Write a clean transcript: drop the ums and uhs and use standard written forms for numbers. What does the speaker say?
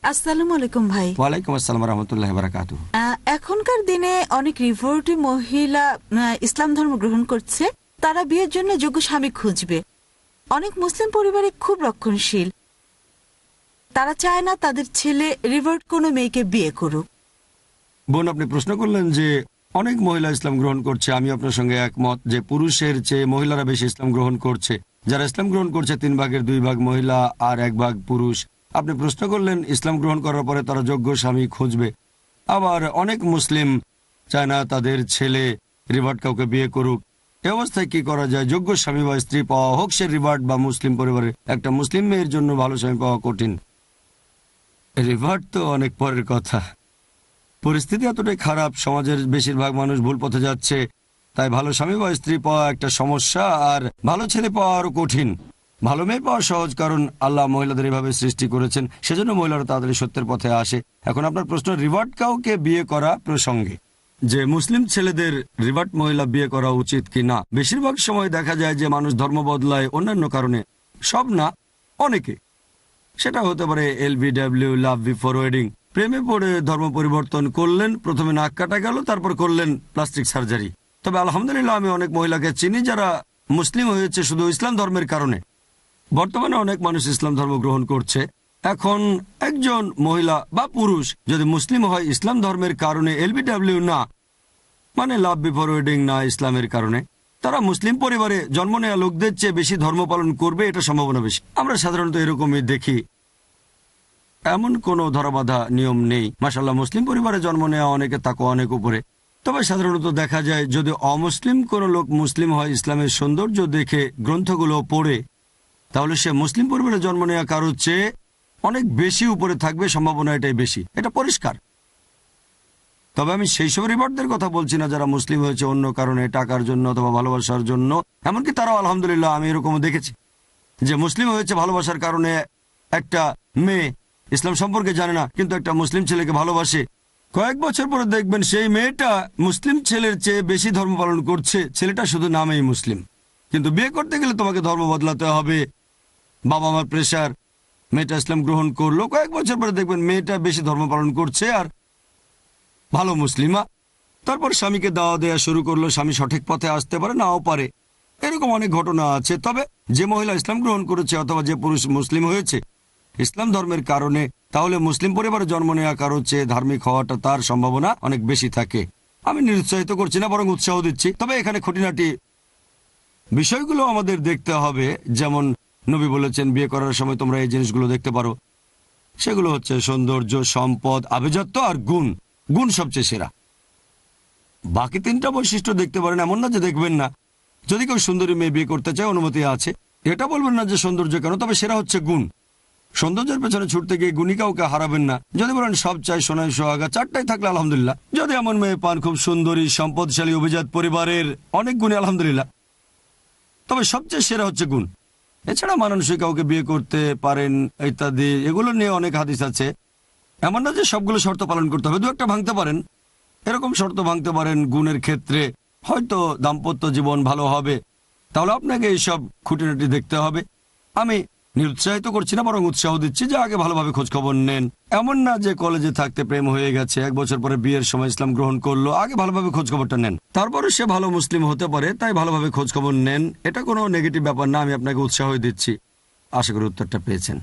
আসসালামু আলাইকুম ভাই। ওয়ালাইকুম আসসালাম রহমতুল্লাহ বারাকাতুহু। এখনকার দিনে অনেক রিভোর্টি মহিলা ইসলাম ধর্ম গ্রহণ করছে। তারা বিয়ের জন্য যোগ্য স্বামী খুঁজবে। অনেক মুসলিম পরিবারে খুব রক্ষণশীল। তারা চায় না তাদের ছেলে রিভোর্ট কোনো মেয়েকে বিয়ে করুক। বোন, আপনি প্রশ্ন করলেন যে অনেক মহিলা ইসলাম গ্রহণ করছে। আমি আপনার সঙ্গে একমত যে পুরুষের চেয়ে মহিলারা বেশি ইসলাম গ্রহণ করছে। যারা ইসলাম গ্রহণ করছে 3 ভাগের 2 ভাগ মহিলা আর 1 ভাগ পুরুষ। আপনি প্রশ্ন করলেন ইসলাম গ্রহণ করার পরে তারা যোগ্য স্বামী খুঁজবে। আবার অনেক মুসলিম চায় না তাদের ছেলে রিভার্ট কাউকে বিয়ে করুক। এই অবস্থায় কি করা যায়? যোগ্য স্বামী বা স্ত্রী পাওয়া, হোক সে রিভার্ট বা মুসলিম পরিবারের, একটা মুসলিম মেয়ের জন্য ভালো স্বামী পাওয়া কঠিন। রিভার্ট তো অনেক পরের কথা। পরিস্থিতি এতটাই খারাপ, সমাজের বেশিরভাগ মানুষ ভুল পথে যাচ্ছে, তাই ভালো স্বামী বা স্ত্রী পাওয়া একটা সমস্যা, আর ভালো ছেলে পাওয়া আরো কঠিন। ভালো মেয়ে পাওয়া সহজ, কারণ আল্লাহ মহিলাদের এভাবে সৃষ্টি করেছেন, সেজন্য মহিলারা তাড়াতাড়ি সত্যের পথে আসে। এখন আপনার প্রশ্ন রিভার্ট কাউকে বিয়ে করা প্রসঙ্গে, যে মুসলিম ছেলেদের রিভার্ট মহিলা বিয়ে করা উচিত কি না। বেশিরভাগ সময় দেখা যায় যে মানুষ ধর্ম বদলায় অন্যান্য কারণে, সব না, অনেকে। সেটা হতে পারে LBW, লাভ বিফোর ওয়েডিং, প্রেমে পড়ে ধর্ম পরিবর্তন করলেন, প্রথমে নাক কাটা গেল, তারপর করলেন প্লাস্টিক সার্জারি। তবে আলহামদুলিল্লাহ আমি অনেক মহিলাকে চিনি যারা মুসলিম হয়েছে শুধু ইসলাম ধর্মের কারণে। বর্তমানে অনেক মানুষ ইসলাম ধর্ম গ্রহণ করছে। এখন একজন মহিলা বা পুরুষ যদি মুসলিম হয় ইসলাম ধর্মের কারণে, LBW না, মানে লাভ বিফোর ওয়েডিং না, ইসলামের কারণে, তারা মুসলিম পরিবারে জন্ম নেওয়া লোকদের চেয়ে বেশি ধর্ম পালন করবে, এটা সম্ভাবনা বেশি। আমরা সাধারণত এরকমই দেখি। এমন কোনো ধরাবাঁধা নিয়ম নেই। মাশাআল্লাহ, মুসলিম পরিবারে জন্ম নেওয়া অনেকে তাকওয়া অনেক উপরে। তবে সাধারণত দেখা যায় যদি অমুসলিম কোনো লোক মুসলিম হয় ইসলামের সৌন্দর্য দেখে গ্রন্থগুলো পড়ে, তাহলে সে মুসলিম পরিবারে জন্ম নেওয়া কারোর চেয়ে অনেক বেশি উপরে থাকবে, সম্ভাবনা এটাই বেশি, এটা পরিষ্কার। তবে আমি সেই সব রিভার্টদের কথা বলছি না যারা মুসলিম হয়েছে অন্য কারণে, টাকার জন্য অথবা ভালোবাসার জন্য। এমনকি তারাও আলহামদুলিল্লাহ আমি এরকমও দেখেছি যে মুসলিম হয়েছে ভালোবাসার কারণে। একটা মেয়ে ইসলাম সম্পর্কে জানে না, কিন্তু একটা মুসলিম ছেলেকে ভালোবাসে। কয়েক বছর পরে দেখবেন সেই মেয়েটা মুসলিম ছেলের চেয়ে বেশি ধর্ম পালন করছে। ছেলেটা শুধু নামেই মুসলিম, কিন্তু বিয়ে করতে গেলে তোমাকে ধর্ম বদলাতে হবে, বাবা মার প্রেশার। মেয়েটা ইসলাম গ্রহণ করলো, কয়েক বছর পরে দেখবেন মেয়েটা বেশি ধর্ম পালন করছে আর ভালো মুসলিমা। তারপর স্বামীকে দাওয়া দেওয়া শুরু করলো। স্বামী সঠিক পথে আসতে পারে, নাও পারে, এরকম অনেক ঘটনা আছে। তবে যে মহিলা ইসলাম গ্রহণ করেছে অথবা যে পুরুষ মুসলিম হয়েছে ইসলাম ধর্মের কারণে, তাহলে মুসলিম পরিবারে জন্ম নেওয়া কারোর চেয়ে ধার্মিক হওয়াটা তার সম্ভাবনা অনেক বেশি থাকে। আমি নিরুৎসাহিত করছি না, বরং উৎসাহ দিচ্ছি। তবে এখানে খুঁটিনাটি বিষয়গুলো আমাদের দেখতে হবে। যেমন নবী বলেছেন বিয়ে করার সময় তোমরা এই জিনিসগুলো দেখতে পারো। সেগুলো হচ্ছে সৌন্দর্য, সম্পদ, আভিজাত্য আর গুণ। গুণ সবচেয়ে সেরা। বাকি 3টা বৈশিষ্ট্য দেখতে পারেন, এমন না যে দেখবেন না। যদি কেউ সুন্দরী মেয়ে বিয়ে করতে চায় অনুমতি আছে, এটা বলবেন না যে সৌন্দর্য কেন, তবে সেরা হচ্ছে গুণ। সৌন্দর্যের পেছনে ছুটতে গিয়ে গুণী কাউকে হারাবেন না। যদি বলেন সব চাই, সোনায় সোহাগা, 4টাই থাকলে আলহামদুলিল্লাহ। যদি এমন মেয়ে পান খুব সুন্দরী, সম্পদশালী, অভিজাত পরিবারের, অনেক গুণী, আলহামদুলিল্লাহ। তবে সবচেয়ে সেরা হচ্ছে গুণ। এছাড়া মানানসই কাউকে বিয়ে করতে পারেন ইত্যাদি, এগুলো নিয়ে অনেক হাদিস আছে। এমন না যে সবগুলো শর্ত পালন করতে হবে, 2-1টা ভাঙতে পারেন। এরকম শর্ত ভাঙতে পারেন গুণের ক্ষেত্রে, হয়তো দাম্পত্য জীবন ভালো হবে। তাহলে আপনাকে এইসব খুঁটিনাটি দেখতে হবে। আমি নিরুৎসাহিত করছি না, বরং উৎসাহ দিচ্ছি যে আগে ভালোভাবে খোঁজ খবর নেন। এমন না যে কলেজে থাকতে প্রেম হয়ে গেছে, 1 বছর পরে বিয়ের সময় ইসলাম গ্রহণ করলো। আগে ভালোভাবে খোঁজ খবরটা নেন, তারপরে সে ভালো মুসলিম হতে পারে, তাই ভালোভাবে খোঁজ খবর নেন। এটা কোনো নেগেটিভ ব্যাপার না, আমি আপনাকে উৎসাহ দিচ্ছি। আশা করি উত্তরটা পেয়েছেন।